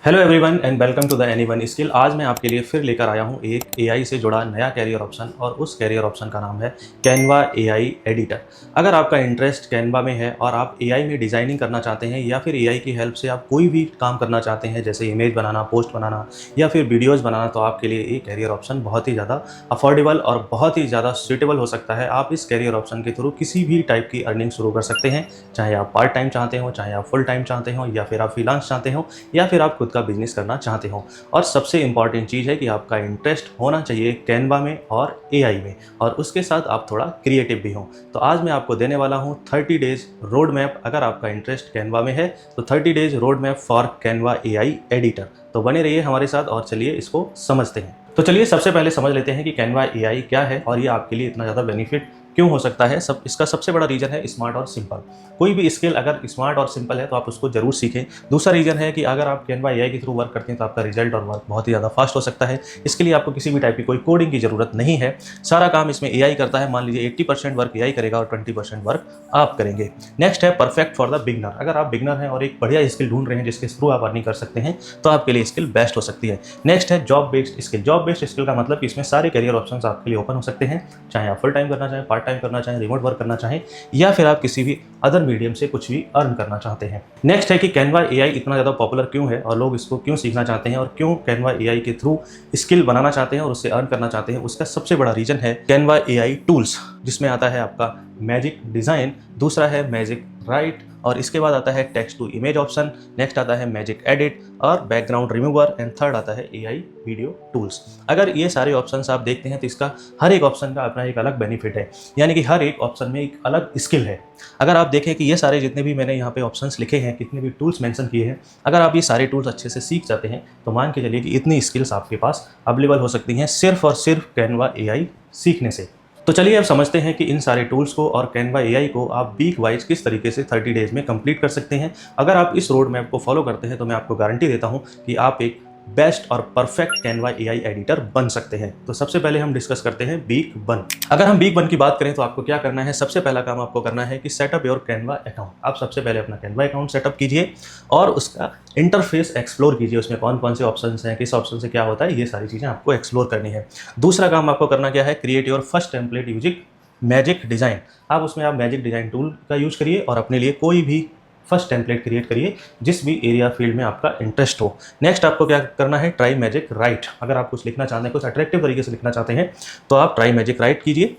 Hello everyone and welcome to the anyone skill. आज मैं आपके लिए फिर लेकर आया हूँ एक एआई से जुड़ा नया कैरियर ऑप्शन और उस कैरियर ऑप्शन का नाम है कैनवा एआई एडिटर। अगर आपका इंटरेस्ट कैनवा में है और आप एआई में डिज़ाइनिंग करना चाहते हैं या फिर एआई की हेल्प से आप कोई भी काम करना चाहते हैं जैसे इमेज बनाना, पोस्ट बनाना या फिर वीडियोज़ बनाना, तो आपके लिए ये कैरियर ऑप्शन बहुत ही ज़्यादा अफोर्डेबल और बहुत ही ज़्यादा सूटेबल हो सकता है। आप इस कैरियर ऑप्शन के थ्रू किसी भी टाइप की अर्निंग शुरू कर सकते हैं, चाहे आप पार्ट टाइम चाहते हो, चाहे आप फुल टाइम चाहते हो, या फिर आप फ्रीलांस चाहते हो, या फिर आप खुद का बिजनेस करना चाहते हो। और सबसे इंपॉर्टेंट चीज़ है कि आपका इंटरेस्ट होना चाहिए कैनवा में और एआई में, और उसके साथ आप थोड़ा क्रिएटिव भी हो। तो आज मैं आपको देने वाला हूँ 30 डेज रोड मैप। अगर आपका इंटरेस्ट कैनवा में है तो 30 days road map for Canva AI editor. तो बने रहिए हमारे साथ और चलिए इसको समझते हैं। तो चलिए सबसे पहले समझ लेते हैं कि कैनवा एआई क्या है और ये आपके लिए इतना ज़्यादा बेनिफिट क्यों हो सकता है। इसका सबसे बड़ा रीज़न है स्मार्ट और सिंपल। कोई भी स्किल अगर स्मार्ट और सिंपल है तो आप उसको जरूर सीखें। दूसरा रीज़न है कि अगर आप कैनवा एआई के थ्रू वर्क करते हैं तो आपका रिजल्ट और वर्क बहुत ही ज़्यादा फास्ट हो सकता है। इसके लिए आपको किसी भी टाइप की कोई कोडिंग की ज़रूरत नहीं है, सारा काम इसमें एआई करता है। मान लीजिए 80% वर्क एआई करेगा और 20% वर्क आप करेंगे। नेक्स्ट है परफेक्ट फॉर द बिगनर। अगर आप बिगनर हैं और एक बढ़िया स्किल ढूंढ रहे हैं जिसके थ्रू आप अर्निंग कर सकते हैं तो आपके लिए स्किल बेस्ट हो सकती है। नेक्स्ट है job based skill. Job based skill का मतलब कि इसमें सारे करियर ऑप्शंस आपके लिए ओपन हो सकते हैं, चाहे आप फुल टाइम करना चाहें, पार्ट टाइम करना चाहें, रिमोट वर्क करना चाहें, या फिर आप किसी भी अदर मीडियम से कुछ भी अर्न करना चाहते हैं। नेक्स्ट है कि कैनवा एआई इतना ज़्यादा पॉपुलर क्यों है और लोग इसको क्यों सीखना चाहते हैं और क्यों कैनवा एआई के थ्रू स्किल बनाना चाहते हैं और उससे अर्न करना चाहते हैं। उसका सबसे बड़ा रीजन है कैनवा एआई टूल्स, जिसमें आता है आपका मैजिक डिज़ाइन, दूसरा है मैजिक राइट, और इसके बाद आता है text to image option, next आता है मैजिक एडिट और बैकग्राउंड रिमूवर, एंड थर्ड आता है एआई वीडियो टूल्स। अगर ये सारे ऑप्शंस आप देखते हैं तो इसका हर एक ऑप्शन का अपना एक अलग बेनिफिट है, यानी कि हर एक ऑप्शन में एक अलग स्किल है। अगर आप देखें कि ये सारे जितने भी मैंने यहाँ पे ऑप्शंस लिखे हैं, कितने भी टूल्स मेंशन किए हैं, अगर आप ये सारे टूल्स अच्छे से सीख जाते हैं तो मान के चलिए कि इतनी स्किल्स आपके पास अवेलेबल हो सकती हैं सिर्फ और सिर्फ कैनवा एआई सीखने से। तो चलिए अब समझते हैं कि इन सारे टूल्स को और कैनवा एआई को आप वीक वाइज किस तरीके से 30 डेज में कंप्लीट कर सकते हैं। अगर आप इस रोड मैप को फॉलो करते हैं तो मैं आपको गारंटी देता हूं कि आप एक बेस्ट और परफेक्ट कैनवा एआई एडिटर बन सकते हैं। तो सबसे पहले हम डिस्कस करते हैं वीक 1। अगर हम वीक 1 की बात करें तो आपको क्या करना है, सबसे पहला काम आपको करना है कि सेटअप योर कैनवा अकाउंट। आप सबसे पहले अपना कैनवा अकाउंट सेटअप कीजिए और उसका इंटरफेस एक्सप्लोर कीजिए। उसमें कौन कौन से ऑप्शन हैं, किस ऑप्शन से क्या होता है, ये सारी चीज़ें आपको एक्सप्लोर करनी है। दूसरा काम आपको करना क्या है, create your first template using magic design. आप उसमें आप मैजिक डिज़ाइन टूल का यूज़ करिए और अपने लिए कोई भी फर्स्ट टेम्पलेट क्रिएट करिए जिस भी एरिया फील्ड में आपका इंटरेस्ट हो। नेक्स्ट आपको क्या करना है, ट्राई मैजिक राइट। अगर आप कुछ लिखना चाहते हैं, कुछ अट्रैक्टिव तरीके से लिखना चाहते हैं तो आप ट्राई मैजिक राइट कीजिए,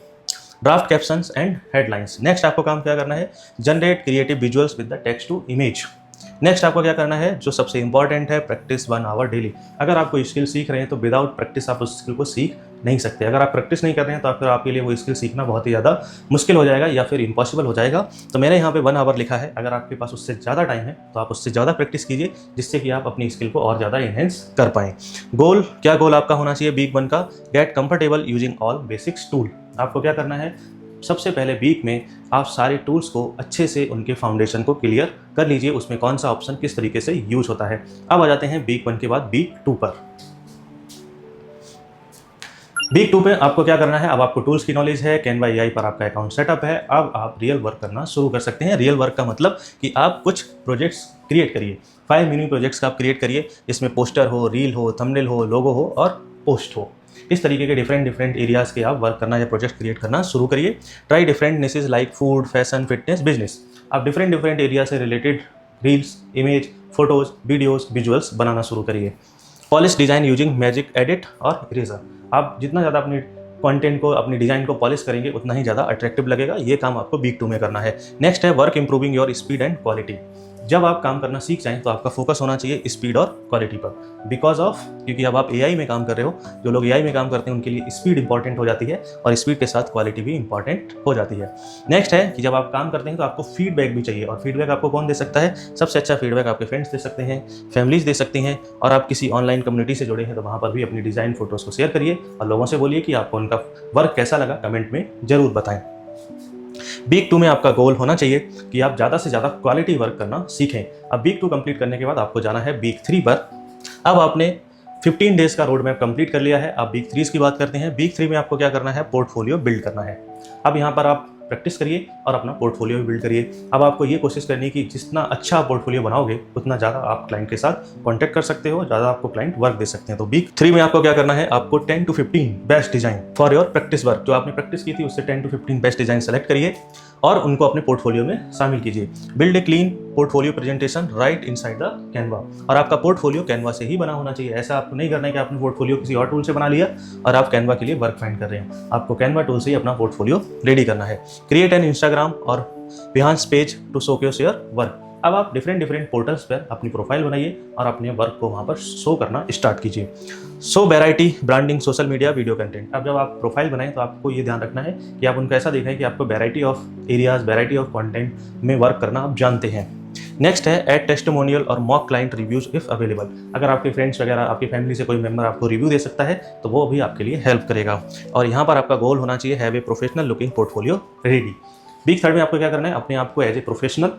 draft captions and headlines. Next आपको काम क्या करना है, generate creative visuals with the text to image. Next आपको क्या करना है, जो सबसे इंपॉर्टेंट है, प्रैक्टिस 1 आवर डेली। अगर आप कोई स्किल सीख रहे हैं तो विदाउट प्रैक्टिस आप उस स्किल को सीख नहीं सकते। अगर आप प्रैक्टिस नहीं कर रहे हैं तो फिर आपके लिए वो स्किल सीखना बहुत ही ज़्यादा मुश्किल हो जाएगा या फिर इम्पॉसिबल हो जाएगा। तो मैंने यहाँ पे 1 आवर लिखा है। अगर आपके पास उससे ज़्यादा टाइम है तो आप उससे ज़्यादा प्रैक्टिस कीजिए जिससे कि आप अपनी स्किल को और ज़्यादा इन्हेंस कर पाएँ। गोल, क्या गोल आपका होना चाहिए वीक 1 का, get comfortable using all basics tool. आपको क्या करना है, सबसे पहले वीक में आप सारे टूल्स को अच्छे से उनके फाउंडेशन को क्लियर कर लीजिए, उसमें कौन सा ऑप्शन किस तरीके से यूज होता है। अब आ जाते हैं वीक 1 के बाद वीक 2 पर। वीक 2 पे आपको क्या करना है, अब आपको टूल्स की नॉलेज है, कैनवा एआई पर आपका अकाउंट सेटअप है, अब आप रियल वर्क करना शुरू कर सकते हैं। रियल वर्क का मतलब कि आप कुछ प्रोजेक्ट्स क्रिएट करिए, 5 मिनी प्रोजेक्ट्स का आप क्रिएट करिए। इसमें पोस्टर हो, रील हो, थंबनेल हो, लोगो हो और पोस्ट हो। इस तरीके के डिफरेंट एरियाज़ के आप वर्क करना या प्रोजेक्ट क्रिएट करना शुरू करिए। Try different niches like food, fashion, fitness, business. आप डिफरेंट एरिया से related reels, image, photos, videos, visuals बनाना शुरू करिए। Polish design using magic edit और इरेजर। आप जितना ज़्यादा अपनी कंटेंट को, अपनी डिज़ाइन को पॉलिश करेंगे उतना ही ज़्यादा अट्रैक्टिव लगेगा। ये काम आपको वीक 2 में करना है। नेक्स्ट है work improving your speed and quality. जब आप काम करना सीख जाएं तो आपका फोकस होना चाहिए स्पीड और क्वालिटी पर, बिकॉज ऑफ, क्योंकि अब आप एआई में काम कर रहे हो। जो लोग एआई में काम करते हैं उनके लिए स्पीड इंपॉर्टेंट हो जाती है और स्पीड के साथ क्वालिटी भी इंपॉर्टेंट हो जाती है। नेक्स्ट है कि जब आप काम करते हैं तो आपको फीडबैक भी चाहिए, और फीडबैक आपको कौन दे सकता है, सबसे अच्छा फीडबैक आपके फ्रेंड्स दे सकते हैं, फैमिलीज दे सकती हैं, और आप किसी ऑनलाइन कम्युनिटी से जुड़े हैं तो वहाँ पर भी अपनी डिज़ाइन फोटोज़ को शेयर करिए और लोगों से बोलिए कि आपको उनका वर्क कैसा लगा, कमेंट में ज़रूर बताएं। वीक 2 में आपका गोल होना चाहिए कि आप ज़्यादा से ज़्यादा क्वालिटी वर्क करना सीखें। अब वीक 2 कंप्लीट करने के बाद आपको जाना है वीक 3 पर। अब आपने 15 डेज का रोड मैप कंप्लीट कर लिया है। अब वीक 3 की बात करते हैं। वीक 3 में आपको क्या करना है, पोर्टफोलियो बिल्ड करना है। अब यहाँ पर आप प्रैक्टिस करिए और अपना पोर्टफोलियो भी बिल्ड करिए। अब आपको ये कोशिश करनी है कि जितना अच्छा पोर्टफोलियो बनाओगे उतना ज़्यादा आप क्लाइंट के साथ कॉन्टैक्ट कर सकते हो, ज़्यादा आपको क्लाइंट वर्क दे सकते हैं। तो वीक 3 में आपको क्या करना है, आपको 10 to 15 best design for your practice work, जो आपने प्रैक्टिस की थी उससे 10 to 15 बेस्ट डिजाइन सेलेक्ट करिए और उनको अपने पोर्टफोलियो में शामिल कीजिए। Build a clean portfolio presentation right inside the Canva. और आपका पोर्टफोलियो कैनवा से ही बना होना चाहिए। ऐसा आपको नहीं करना है कि आपने पोर्टफोलियो किसी और टूल से बना लिया और आप कैनवा के लिए वर्क फाइंड कर रहे हैं। आपको कैनवा टूल से ही अपना पोर्टफोलियो रेडी करना है। क्रिएट एन इंस्टाग्राम और Behance page to showcase your work. अब आप डिफरेंट पोर्टल्स पर अपनी प्रोफाइल बनाइए और अपने वर्क को वहाँ पर शो करना स्टार्ट कीजिए। So variety branding social media video content. अब जब आप प्रोफाइल बनाएं तो आपको ये ध्यान रखना है कि आप उनको ऐसा देखें कि आपको variety of areas, variety of content में वर्क करना आप जानते हैं। नेक्स्ट है ऐड टेस्टिमोनियल और mock client reviews if available. अगर आपके फ्रेंड्स वगैरह, आपकी फैमिली से कोई मेंबर आपको रिव्यू दे सकता है तो वो भी आपके लिए हेल्प करेगा। और यहाँ पर आपका गोल होना चाहिए have a professional looking portfolio ready. Week 3 में आपको क्या करना है, अपने आप को एज ए प्रोफेशनल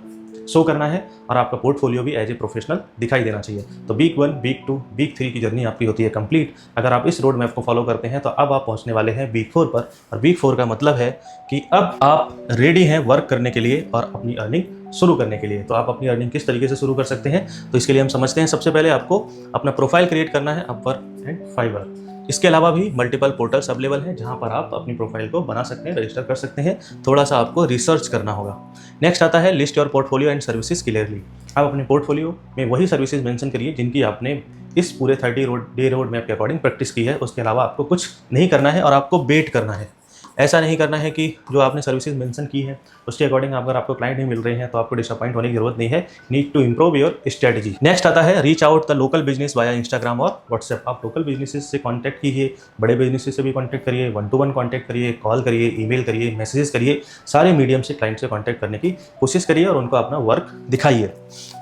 शो करना है और आपका पोर्टफोलियो भी एज ए प्रोफेशनल दिखाई देना चाहिए। तो वीक 1, वीक 2, वीक 3 की जर्नी आपकी होती है कंप्लीट। अगर आप इस रोड मैप को फॉलो करते हैं तो अब आप पहुंचने वाले हैं वीक 4 पर। और वीक 4 का मतलब है कि अब आप रेडी हैं वर्क करने के लिए और अपनी अर्निंग शुरू करने के लिए। तो आप अपनी अर्निंग किस तरीके से शुरू कर सकते हैं, तो इसके लिए हम समझते हैं। सबसे पहले आपको अपना प्रोफाइल क्रिएट करना है अपवर्क एंड फाइवर। इसके अलावा भी मल्टीपल पोर्टल्स अवेलेबल हैं जहां पर आप अपनी प्रोफाइल को बना सकते हैं, रजिस्टर कर सकते हैं। थोड़ा सा आपको रिसर्च करना होगा। नेक्स्ट आता है list your portfolio and services clearly. आप अपने पोर्टफोलियो में वही सर्विसेज मेंशन करिए जिनकी आपने इस पूरे 30 डे रोड मैप के अकॉर्डिंग प्रैक्टिस की है। उसके अलावा आपको कुछ नहीं करना है और आपको वेट करना है। ऐसा नहीं करना है कि जो आपने सर्विसेज मेंशन की है उसके अकॉर्डिंग अगर आपको क्लाइंट नहीं मिल रहे हैं तो आपको डिसअपॉइंट होने की जरूरत नहीं है। Need to improve your strategy. Next आता है reach out the local business via Instagram और व्हाट्सएप। आप लोकल बिजनेसेस से कॉन्टैक्ट कीजिए, बड़े बिजनेसेस से भी कॉन्टैक्ट करिए, 1-to-1 कॉन्टैक्ट करिए, कॉल करिए, ईमेल करिए, मैसेजेस करिए। सारे मीडियम से क्लाइंट से कॉन्टैक्ट करने की कोशिश करिए और उनको अपना वर्क दिखाइए।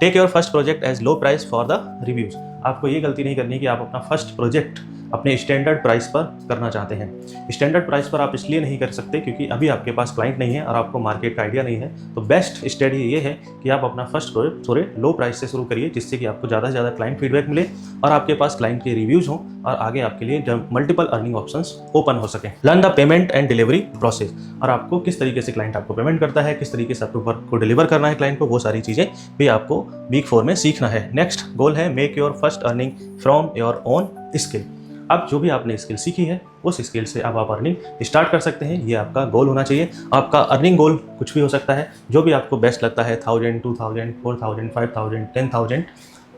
Take your first project as low price for the reviews. आपको ये गलती नहीं करनी है कि आप अपना फर्स्ट प्रोजेक्ट अपने स्टैंडर्ड प्राइस पर करना चाहते हैं। स्टैंडर्ड प्राइस पर आप इसलिए नहीं कर सकते क्योंकि अभी आपके पास क्लाइंट नहीं है और आपको मार्केट का आइडिया नहीं है। तो बेस्ट स्ट्रेटजी ये है कि आप अपना फर्स्ट प्रोजेक्ट थोड़े लो प्राइस से शुरू करिए, जिससे कि आपको ज़्यादा से ज़्यादा क्लाइंट फीडबैक मिले और आपके पास क्लाइंट के रिव्यूज़ हों और आगे आपके लिए मल्टीपल अर्निंग ऑप्शंस ओपन हो सकें। Learn the payment and delivery process. और आपको किस तरीके से क्लाइंट आपको पेमेंट करता है, किस तरीके से आपको वर्क को डिलीवर करना है क्लाइंट को, वो सारी चीज़ें भी आपको वीक 4 में सीखना है। नेक्स्ट गोल है make your first earning from your own skill. अब जो भी आपने स्किल सीखी है उस स्किल से अब आप अर्निंग स्टार्ट कर सकते हैं। ये आपका गोल होना चाहिए। आपका अर्निंग गोल कुछ भी हो सकता है, जो भी आपको बेस्ट लगता है, 1000, 2000, 4000, 5000, 10,000,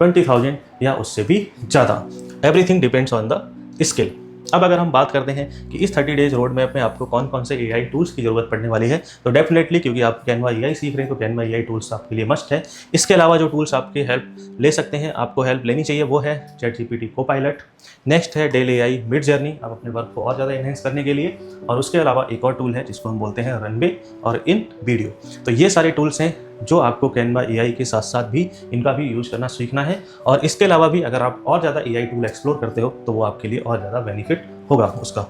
20,000 या उससे भी ज़्यादा। Everything depends on the skill. अब अगर हम बात करते हैं कि इस 30 डेज रोड मैप में आपको कौन कौन से एआई टूल्स की ज़रूरत पड़ने वाली है, तो डेफिनेटली क्योंकि आप कैनवा एआई सीख रहे हैं तो कैनवा एआई टूल्स आपके लिए मस्ट है। इसके अलावा जो टूल्स आपके हेल्प ले सकते हैं, आपको हेल्प लेनी चाहिए, वो है ChatGPT कोपायलट। नेक्स्ट है डेल एआई मिड जर्नी, आप अपने वर्क को और ज़्यादा एनहेंस करने के लिए। और उसके अलावा एक और टूल है जिसको हम बोलते हैं रनवे और इन वीडियो। तो ये सारे टूल्स हैं जो आपको कैनवा एआई के साथ साथ भी इनका भी यूज़ करना सीखना है। और इसके अलावा भी अगर आप और ज़्यादा एआई टूल एक्सप्लोर करते हो तो वो आपके लिए और ज़्यादा बेनिफिट होगा उसका।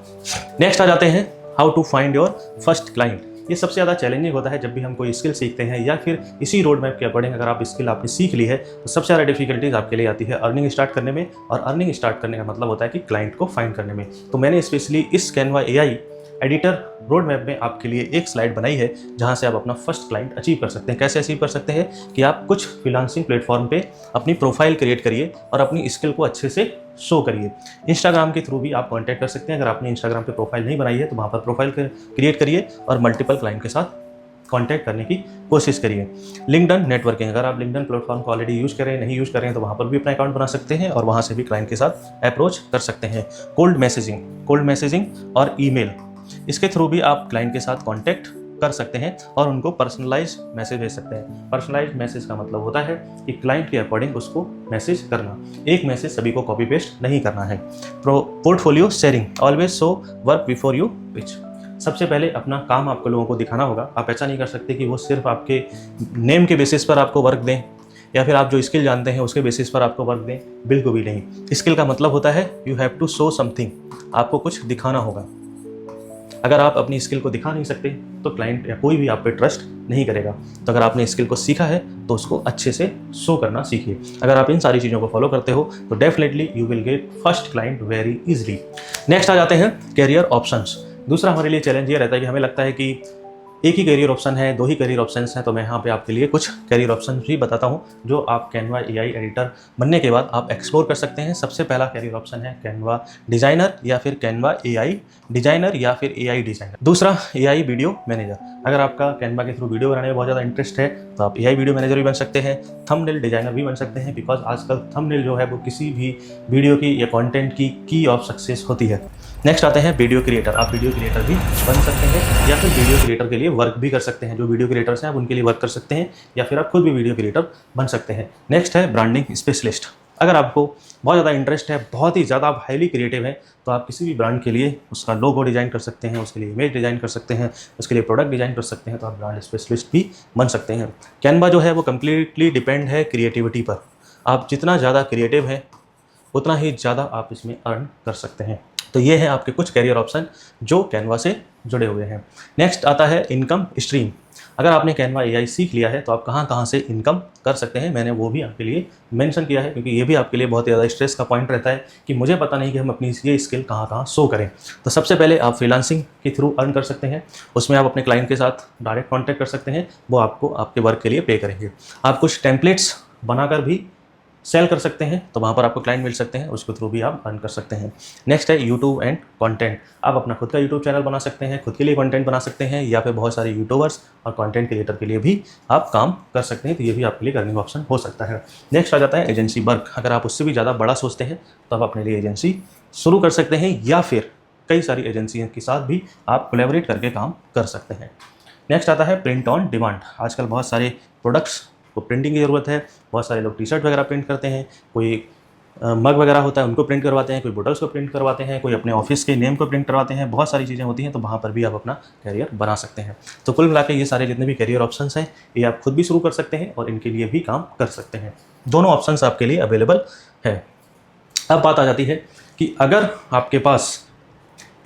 नेक्स्ट आ जाते हैं how to find your first client. ये सबसे ज़्यादा चैलेंजिंग होता है जब भी हम कोई स्किल सीखते हैं या फिर इसी रोड मैप के अकॉर्डिंग अगर आप स्किल आपने सीख ली है तो सबसे ज़्यादा डिफिकल्टीज आपके लिए आती है अर्निंग स्टार्ट करने में। और अर्निंग स्टार्ट करने का मतलब होता है कि क्लाइंट को फाइंड करने में। तो मैंने स्पेशली इस Canva AI editor road map में आपके लिए एक स्लाइड बनाई है जहां से आप अपना फर्स्ट क्लाइंट अचीव कर सकते हैं। कैसे अचीव कर सकते हैं कि आप कुछ फ्रीलांसिंग प्लेटफॉर्म पे अपनी प्रोफाइल क्रिएट करिए और अपनी स्किल को अच्छे से शो करिए। इंस्टाग्राम के थ्रू भी आप कांटेक्ट कर सकते हैं। अगर आपने इंस्टाग्राम पे प्रोफाइल नहीं बनाई है तो वहाँ पर प्रोफाइल क्रिएट करिए और मल्टीपल क्लाइंट के साथ कांटेक्ट करने की कोशिश करिए। लिंक्डइन नेटवर्किंग, अगर आप लिंक्डइन प्लेटफॉर्म को ऑलरेडी यूज़ करें, नहीं यूज़ करें तो वहाँ पर भी अपना अकाउंट बना सकते हैं और वहाँ से भी क्लाइंट के साथ अप्रोच कर सकते हैं। कोल्ड मैसेजिंग और ईमेल, इसके थ्रू भी आप क्लाइंट के साथ कांटेक्ट कर सकते हैं और उनको पर्सनलाइज मैसेज भेज सकते हैं। पर्सनलाइज मैसेज का मतलब होता है कि क्लाइंट के अकॉर्डिंग उसको मैसेज करना, एक मैसेज सभी को कॉपी पेस्ट नहीं करना है। Portfolio sharing, always show work before you pitch. सबसे पहले अपना काम आपको लोगों को दिखाना होगा। आप ऐसा नहीं कर सकते कि वो सिर्फ आपके नेम के बेसिस पर आपको वर्क दें या फिर आप जो स्किल जानते हैं उसके बेसिस पर आपको वर्क दें, बिल्कुल भी नहीं। स्किल का मतलब होता है you have to show something, आपको कुछ दिखाना होगा। अगर आप अपनी स्किल को दिखा नहीं सकते तो क्लाइंट या कोई भी आप पे ट्रस्ट नहीं करेगा। तो अगर आपने स्किल को सीखा है तो उसको अच्छे से शो करना सीखिए। अगर आप इन सारी चीज़ों को फॉलो करते हो तो definitely you will get first client very easily. Next आ जाते हैं कैरियर ऑप्शंस। दूसरा हमारे लिए चैलेंज ये रहता है कि हमें लगता है कि एक ही करियर ऑप्शन है, 2 ही करियर ऑप्शंस हैं, तो मैं यहाँ पे आपके लिए कुछ करियर ऑप्शन भी बताता हूँ जो आप कैनवा एआई एडिटर बनने के बाद आप एक्सप्लोर कर सकते हैं। सबसे पहला करियर ऑप्शन है कैनवा डिज़ाइनर या फिर कैनवा एआई डिज़ाइनर या फिर एआई डिज़ाइनर। दूसरा एआई वीडियो मैनेजर। अगर आपका कैनवा के थ्रू वीडियो बनाने में बहुत ज़्यादा इंटरेस्ट है तो आप एआई वीडियो मैनेजर भी बन सकते हैं, थंबनेल डिज़ाइनर भी बन सकते हैं, बिकॉज आजकल थंबनेल जो है वो किसी भी वीडियो की या कंटेंट की ऑफ सक्सेस होती है। नेक्स्ट आते हैं वीडियो क्रिएटर। आप वीडियो क्रिएटर भी बन सकते हैं या फिर वीडियो क्रिएटर के लिए वर्क भी कर सकते हैं। जो वीडियो क्रिएटर्स हैं आप उनके लिए वर्क कर सकते हैं या फिर आप खुद भी वीडियो क्रिएटर बन सकते हैं। नेक्स्ट है ब्रांडिंग स्पेशलिस्ट। अगर आपको बहुत ज़्यादा इंटरेस्ट है, बहुत ही ज़्यादा आप हाईली क्रिएटिव हैं, तो आप किसी भी ब्रांड के लिए उसका लोगो डिज़ाइन कर सकते हैं, उसके लिए इमेज डिज़ाइन कर सकते हैं, उसके लिए प्रोडक्ट डिज़ाइन कर सकते हैं, तो आप ब्रांड स्पेशलिस्ट भी बन सकते हैं। कैनवा जो है वो कम्प्लीटली डिपेंड है क्रिएटिविटी पर। आप जितना ज़्यादा क्रिएटिव हैं उतना ही ज़्यादा आप इसमें अर्न कर सकते हैं। तो ये है आपके कुछ करियर ऑप्शन जो कैनवा से जुड़े हुए हैं। नेक्स्ट आता है इनकम स्ट्रीम। अगर आपने कैनवा एआई सीख लिया है तो आप कहाँ कहाँ से इनकम कर सकते हैं, मैंने वो भी आपके लिए मेंशन किया है, क्योंकि ये भी आपके लिए बहुत ज़्यादा स्ट्रेस का पॉइंट रहता है कि मुझे पता नहीं कि हम अपनी ये स्किल कहाँ कहाँ शो करें। तो सबसे पहले आप फ्रीलांसिंग के थ्रू अर्न कर सकते हैं। उसमें आप अपने क्लाइंट के साथ डायरेक्ट कॉन्टैक्ट कर सकते हैं, वो आपको आपके वर्क के लिए पे करेंगे। आप कुछ टेम्पलेट्स बनाकर भी सेल कर सकते हैं, तो वहाँ पर आपको क्लाइंट मिल सकते हैं, उसके थ्रू भी आप अर्न कर सकते हैं। नेक्स्ट है यूट्यूब एंड कंटेंट। आप अपना खुद का यूट्यूब चैनल बना सकते हैं, खुद के लिए कंटेंट बना सकते हैं, या फिर बहुत सारे यूट्यूबर्स और कंटेंट क्रिएटर के लिए भी आप काम कर सकते हैं, तो ये भी आपके लिए अर्निंग ऑप्शन हो सकता है। नेक्स्ट आ जाता है एजेंसी वर्क। अगर आप उससे भी ज़्यादा बड़ा सोचते हैं तो आप अपने लिए एजेंसी शुरू कर सकते हैं, या फिर कई सारी एजेंसियों के साथ भी आप कोलैबोरेट करके काम कर सकते हैं। नेक्स्ट आता है प्रिंट ऑन डिमांड। आजकल बहुत सारे प्रोडक्ट्स को प्रिंटिंग की ज़रूरत है। बहुत सारे लोग टी शर्ट वगैरह प्रिंट करते हैं, कोई मग वगैरह होता है उनको प्रिंट करवाते हैं, कोई बोटल्स को प्रिंट करवाते हैं, कोई अपने ऑफिस के नेम को प्रिंट करवाते हैं, बहुत सारी चीज़ें होती हैं, तो वहाँ पर भी आप अपना करियर बना सकते हैं। तो कुल मिला के ये सारे जितने भी करियर ऑप्शंस हैं ये आप खुद भी शुरू कर सकते हैं और इनके लिए भी काम कर सकते हैं। दोनों ऑप्शंस आपके लिए अवेलेबल है। अब बात आ जाती है कि अगर आपके पास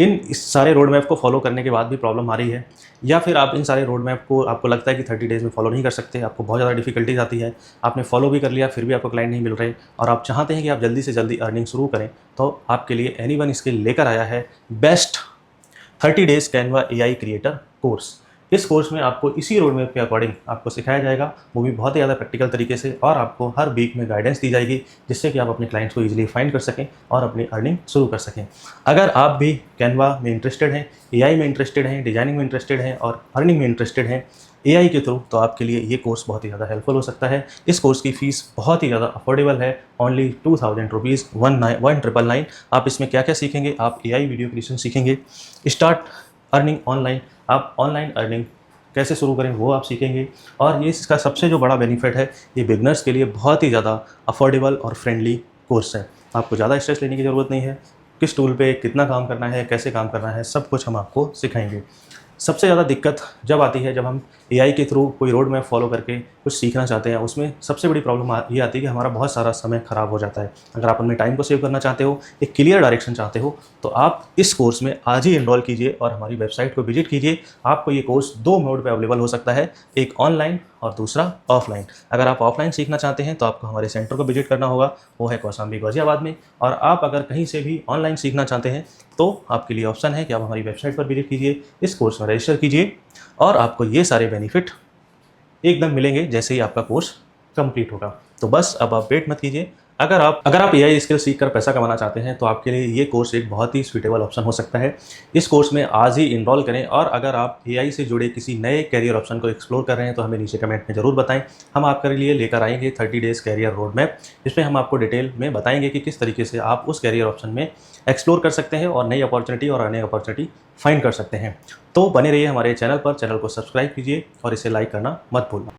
इस सारे रोड मैप को फॉलो करने के बाद भी प्रॉब्लम आ रही है, या फिर आप इन सारे रोड मैप को आपको लगता है कि 30 डेज़ में फॉलो नहीं कर सकते, आपको बहुत ज़्यादा डिफिकल्टीज आती है, आपने फॉलो भी कर लिया फिर भी आपको क्लाइंट नहीं मिल रहे, और आप चाहते हैं कि आप जल्दी से जल्दी अर्निंग शुरू करें, तो आपके लिए एनीवन स्किल लेकर आया है best 30 days Canva AI creator course. इस कोर्स में आपको इसी रोड मैप के अकॉर्डिंग आपको सिखाया जाएगा, वो भी बहुत ही ज़्यादा प्रैक्टिकल तरीके से, और आपको हर वीक में गाइडेंस दी जाएगी जिससे कि आप अपने क्लाइंट्स को इजीली फाइंड कर सकें और अपनी अर्निंग शुरू कर सकें। अगर आप भी कैनवा में इंटरेस्टेड हैं, एआई में इंटरेस्टेड हैं, डिजाइनिंग में इंटरेस्टेड हैं और अर्निंग में इंटरेस्टेड हैं एआई के थ्रू, तो आपके लिए ये कोर्स बहुत ही ज़्यादा हेल्पफुल हो सकता है। इस कोर्स की फ़ीस बहुत ही ज़्यादा अफोर्डेबल है, ओनली 2000 रुपीज़ 1999। आप इसमें क्या क्या सीखेंगे, आप एआई वीडियो क्रिएशन सीखेंगे, स्टार्ट अर्निंग ऑनलाइन, आप ऑनलाइन अर्निंग कैसे शुरू करें वो आप सीखेंगे, और ये इसका सबसे जो बड़ा बेनिफिट है, ये बिगनर्स के लिए बहुत ही ज़्यादा अफोर्डेबल और फ्रेंडली कोर्स है। आपको ज़्यादा स्ट्रेस लेने की ज़रूरत नहीं है, किस टूल पे कितना काम करना है, कैसे काम करना है, सब कुछ हम आपको सिखाएंगे। सबसे ज़्यादा दिक्कत जब आती है जब हम एआई के थ्रू कोई रोड मैप फॉलो करके कुछ सीखना चाहते हैं, उसमें सबसे बड़ी प्रॉब्लम ये आती है कि हमारा बहुत सारा समय ख़राब हो जाता है। अगर आप अपने टाइम को सेव करना चाहते हो, एक क्लियर डायरेक्शन चाहते हो, तो आप इस कोर्स में आज ही एनरोल कीजिए और हमारी वेबसाइट को विजिट कीजिए। आपको ये कोर्स 2 मोड पे अवेलेबल हो सकता है, एक ऑनलाइन और दूसरा ऑफलाइन। अगर आप ऑफलाइन सीखना चाहते हैं तो आपको हमारे सेंटर को विजिट करना होगा, वो है कौशाम्बी गाजियाबाद में। और आप अगर कहीं से भी ऑनलाइन सीखना चाहते हैं तो आपके लिए ऑप्शन है कि आप हमारी वेबसाइट पर विजिट कीजिए, इस कोर्स में रजिस्टर कीजिए, और आपको ये सारे बेनिफिट एकदम मिलेंगे जैसे ही आपका कोर्स कंप्लीट होगा। तो बस अब आप वेट मत कीजिए। अगर आप एआई स्किल सीख कर पैसा कमाना चाहते हैं तो आपके लिए ये कोर्स एक बहुत ही सूटेबल ऑप्शन हो सकता है। इस कोर्स में आज ही इनरोल करें, और अगर आप एआई से जुड़े किसी नए कैरियर ऑप्शन को एक्सप्लोर कर रहे हैं तो हमें नीचे कमेंट में ज़रूर बताएं। हम आपके लिए लेकर आएंगे 30 डेज़ कैरियर रोड मैप, जिसमें हम आपको डिटेल में बताएंगे कि किस तरीके से आप उस कैरियर ऑप्शन में एक्सप्लोर कर सकते हैं और नई अपॉर्चुनिटी और अर्निंग अपॉर्चुनिटी फाइंड कर सकते हैं। तो बने रहिए हमारे चैनल पर, चैनल को सब्सक्राइब कीजिए और इसे लाइक करना मत भूलना।